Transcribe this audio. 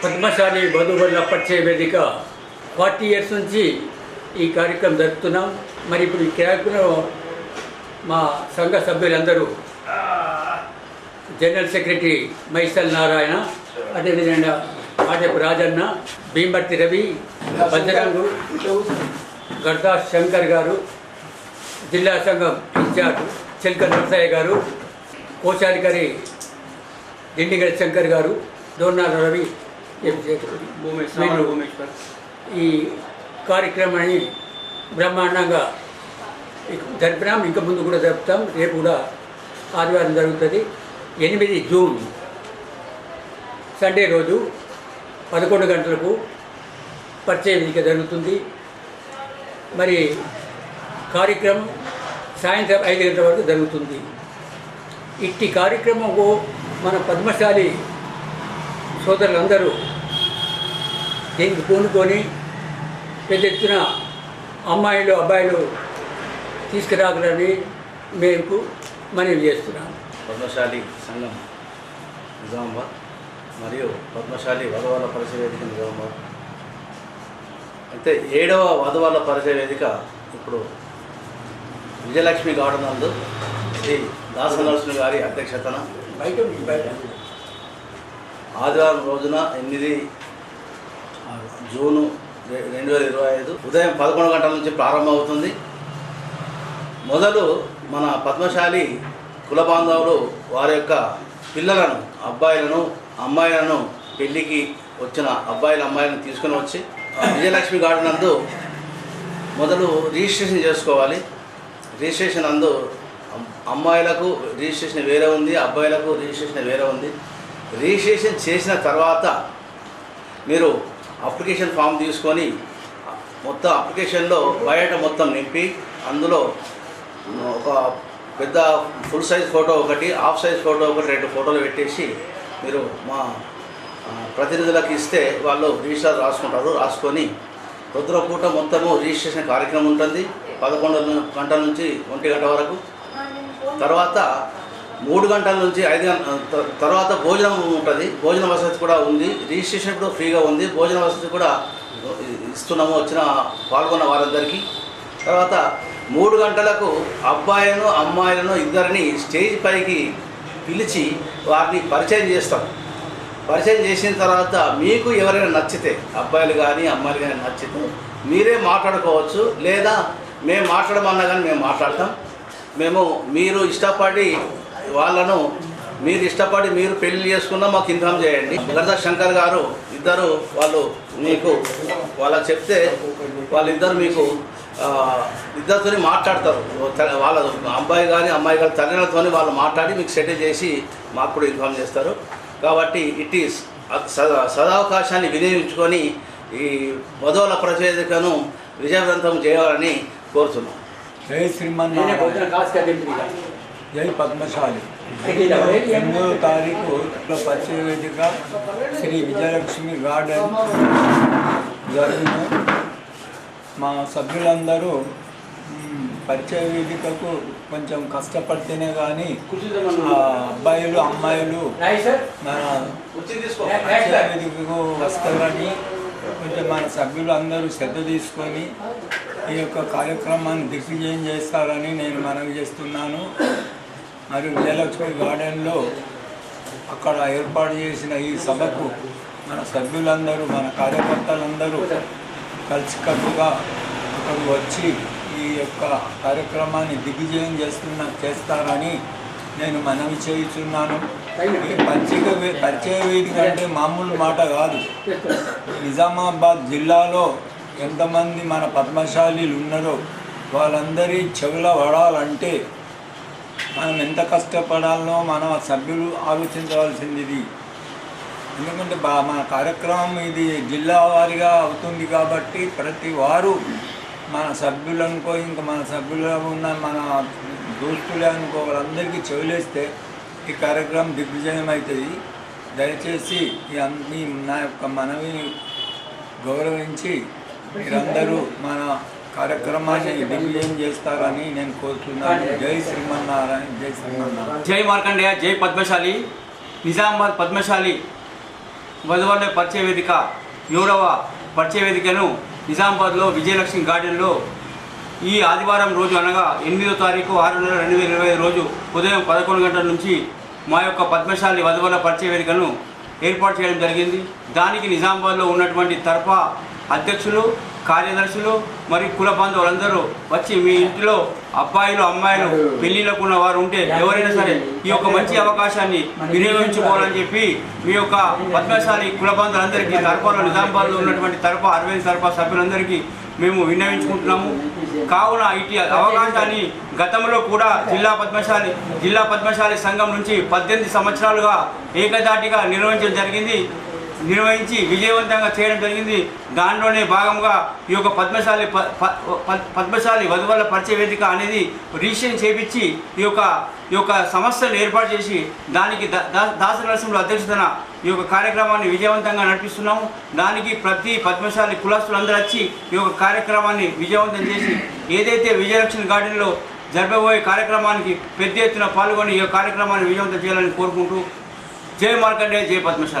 పద్మశాలి వధువుల పరిచయ వేదిక 40 ఇయర్స్ నుంచి ఈ కార్యక్రమం జరుపుతున్నాం. మరి ఇప్పుడు ఈ కార్యక్రమం మా సంఘ సభ్యులందరూ జనరల్ సెక్రటరీ మైసల్ నారాయణ, అదేవిధంగా ఆటపు రాజన్న, భీమర్తి రవి, బజరంగు, గర్దా శంకర్ గారు, జిల్లా సంఘం ఇన్ఛార్జ్ చిల్క నరసయ్య గారు, కోశాధికారి దిండిగడ శంకర్ గారు, డోర్నాల రవి, ఈ కార్యక్రమాన్ని బ్రహ్మాండంగా జరిపినాం. ఇంకా ముందు కూడా జరుపుతాం. రేపు కూడా ఆదివారం జరుగుతుంది. 8 జూన్ సండే రోజు 11 గంటలకు పరిచయ వేదిక జరుగుతుంది. మరి కార్యక్రమం సాయంత్రం 5 గంటల వరకు జరుగుతుంది. ఇట్టి కార్యక్రమంకు మన పద్మశాలి సోదరులందరూ దీనికి పూనుకొని పెద్ద ఎత్తున అమ్మాయిలు అబ్బాయిలు తీసుకురాగలని మేము మనవి చేస్తున్నాం. పద్మశాలి సంఘం నిజామాబాద్ మరియు పద్మశాలి వధువుల పరిచయ వేదిక నిజామాబాద్. అయితే 7వ వధువుల పరిచయ వేదిక ఇప్పుడు విజయలక్ష్మి గార్డెన్ నందు శ్రీ దాసనరసింహ గారి అధ్యక్షతన ఆదివారం రోజున 8 జూను 2025 ఉదయం 11 గంటల నుంచి ప్రారంభమవుతుంది. మొదలు మన పద్మశాలి కుల బాంధవులు వారి యొక్క పిల్లలను, అబ్బాయిలను, అమ్మాయిలను, పెళ్ళికి వచ్చిన అమ్మాయిలను తీసుకుని వచ్చి విజయలక్ష్మి గార్డెన్ నందు మొదలు రిజిస్ట్రేషన్ చేసుకోవాలి. రిజిస్ట్రేషన్ నందు అమ్మాయిలకు రిజిస్ట్రేషన్ వేరే ఉంది, అబ్బాయిలకు రిజిస్ట్రేషన్ వేరే ఉంది. రిజిస్ట్రేషన్ చేసిన తర్వాత మీరు అప్లికేషన్ ఫామ్ తీసుకొని మొత్తం అప్లికేషన్లో బయోడేటా మొత్తం నింపి అందులో ఒక పెద్ద ఫుల్ సైజ్ ఫోటో ఒకటి, హాఫ్ సైజ్ ఫోటో ఒకటి, 2 ఫోటోలు పెట్టేసి మీరు మా ప్రతినిధులకు ఇస్తే వాళ్ళు రిజిస్టర్ రాసుకుంటారు. రాసుకొని రుద్రపూట మొత్తము రిజిస్ట్రేషన్ కార్యక్రమం ఉంటుంది 11 గంటల నుంచి 1 గంట వరకు. తర్వాత 3 గంటల నుంచి 5 గంటల తర్వాత భోజనం ఉంటుంది. భోజన వసతి కూడా ఉంది. రిజిస్ట్రేషన్ కూడా ఫ్రీగా ఉంది. భోజన వసతి కూడా ఇస్తున్నాము వచ్చిన పాల్గొన్న వారందరికీ. తర్వాత 3 గంటలకు అబ్బాయిలను అమ్మాయిలను ఇద్దరిని స్టేజ్ పైకి పిలిచి వారిని పరిచయం చేస్తాం. పరిచయం చేసిన తర్వాత మీకు ఎవరైనా నచ్చితే, అబ్బాయిలు కానీ అమ్మాయిలు కానీ నచ్చితే మీరే మాట్లాడుకోవచ్చు, లేదా మేము మాట్లాడమన్నా కానీ మేము మాట్లాడతాం. మీరు ఇష్టపడి వాళ్ళను మీరు పెళ్లి చేసుకున్నా మాకు ఇన్ఫామ్ చేయండి. గర్దా శంకర్ గారు ఇద్దరు వాళ్ళు మీకు వాళ్ళకి చెప్తే వాళ్ళిద్దరు మీకు ఇద్దరితో మాట్లాడతారు. వాళ్ళ అబ్బాయి కానీ అమ్మాయి కానీ తల్లిదండ్రులతో వాళ్ళు మాట్లాడి మీకు సెటిల్ చేసి మాకు కూడా ఇన్ఫామ్ చేస్తారు. కాబట్టి ఇట్ ఈస్ సదావకాశాన్ని వినియోగించుకొని ఈ వధువుల ప్రతివేదికను విజయవంతం చేయాలని కోరుతున్నాం. జై శ్రీమన్నారాయణ, జై పద్మశాలి. 8వ తారీఖు పరిచయ వేదిక శ్రీ విజయలక్ష్మి గార్డెన్ జరిగిన మా సభ్యులందరూ పరిచయ వేదికకు కొంచెం కష్టపడితేనే కానీ అబ్బాయిలు అమ్మాయిలు మన పరిచయ వేదికకు వస్తారని కొంచెం మన సభ్యులు అందరూ శ్రద్ధ తీసుకొని ఈ యొక్క కార్యక్రమాన్ని దిగ్విజయం చేస్తారని నేను మనవి చేస్తున్నాను. మరియు విజయలక్ష్మి గార్డెన్లో అక్కడ ఏర్పాటు చేసిన ఈ సభకు మన సభ్యులందరూ, మన కార్యకర్తలందరూ కలిసికట్టుగా అక్కడికి వచ్చి ఈ యొక్క కార్యక్రమాన్ని దిగ్విజయం చేస్తారని నేను మనవి చేస్తున్నాను. ఈ పరిచయ వేదిక అంటే మామూలు మాట కాదు. నిజామాబాద్ జిల్లాలో ఎంతమంది మన పద్మశాలీలు ఉన్నారో వాళ్ళందరి చెవుల పడాలంటే మనం ఎంత కష్టపడాలో మన సభ్యులు ఆలోచించవలసింది ఇది. ఎందుకంటే మన కార్యక్రమం ఇది జిల్లా వారీగా అవుతుంది కాబట్టి ప్రతి వారు మన సభ్యులు అనుకో, ఇంకా మన సభ్యులు ఉన్న మన దోస్తులే అనుకో, వాళ్ళందరికీ చెవులేస్తే ఈ కార్యక్రమం దిగ్విజయం అవుతుంది. దయచేసి ఈ నా యొక్క మనవిని గౌరవించి మీరందరూ మన కార్యక్రమాన్ని దిగ్విజయం చేస్తారని నేను కోరుతున్నాను. జై శ్రీమన్నారాయణ, జై శ్రీమన్నారాయణ. జై మార్కండేయ, జై పద్మశాలి. నిజామాబాద్ పద్మశాలి వధువర్ల పరిచయ వేదిక 7వ పరిచయ వేదికను నిజామాబాద్లో విజయలక్ష్మి గార్డెన్లో ఈ ఆదివారం రోజు అనగా 8వ తారీఖు 6 నెల 2025 రోజు ఉదయం 11 గంటల నుంచి మా యొక్క పద్మశాలి వధువర్ల పరిచయ వేదికను ఏర్పాటు చేయడం జరిగింది. దానికి నిజామాబాద్లో ఉన్నటువంటి తరఫా అధ్యక్షులు, కార్యదర్శులు మరియు కుల బాంధవులందరూ వచ్చి మీ ఇంటిలో అబ్బాయిలు అమ్మాయిలు పెళ్లిళ్ళకు ఉన్న వారు ఉంటే ఎవరైనా సరే ఈ యొక్క మంచి అవకాశాన్ని వినియోగించుకోవాలని చెప్పి మీ యొక్క పద్మశాలి కుల బాంధవులందరికీ తరఫాలో నిజామాబాద్లో ఉన్నటువంటి తరఫా 60 తరఫా సభ్యులందరికీ మేము విన్నవించుకుంటున్నాము. కావున ఇటు అవకాశాన్ని గతంలో కూడా జిల్లా పద్మశాలి సంఘం నుంచి 18 సంవత్సరాలుగా ఏకదాటిగా నిర్వహించి విజయవంతంగా చేయడం జరిగింది. దాంట్లోనే భాగంగా ఈ యొక్క పద్మశాలి వధువర్ల పరిచయ వేదిక అనేది రిజిస్ట్రేషన్ చేపించి ఈ యొక్క సంస్థను ఏర్పాటు చేసి దానికి దాస నరసింహుల అధ్యక్షతన ఈ యొక్క కార్యక్రమాన్ని విజయవంతంగా నడిపిస్తున్నాము. దానికి ప్రతి పద్మశాలి కులస్తులందరూ వచ్చి ఈ యొక్క కార్యక్రమాన్ని విజయవంతం చేసి ఏదైతే విజయలక్ష్మి గార్డెన్లో జరపబోయే కార్యక్రమానికి పెద్ద ఎత్తున పాల్గొని ఈ కార్యక్రమాన్ని విజయవంతం చేయాలని కోరుకుంటూ జై మార్కండే, జై పద్మశాలి.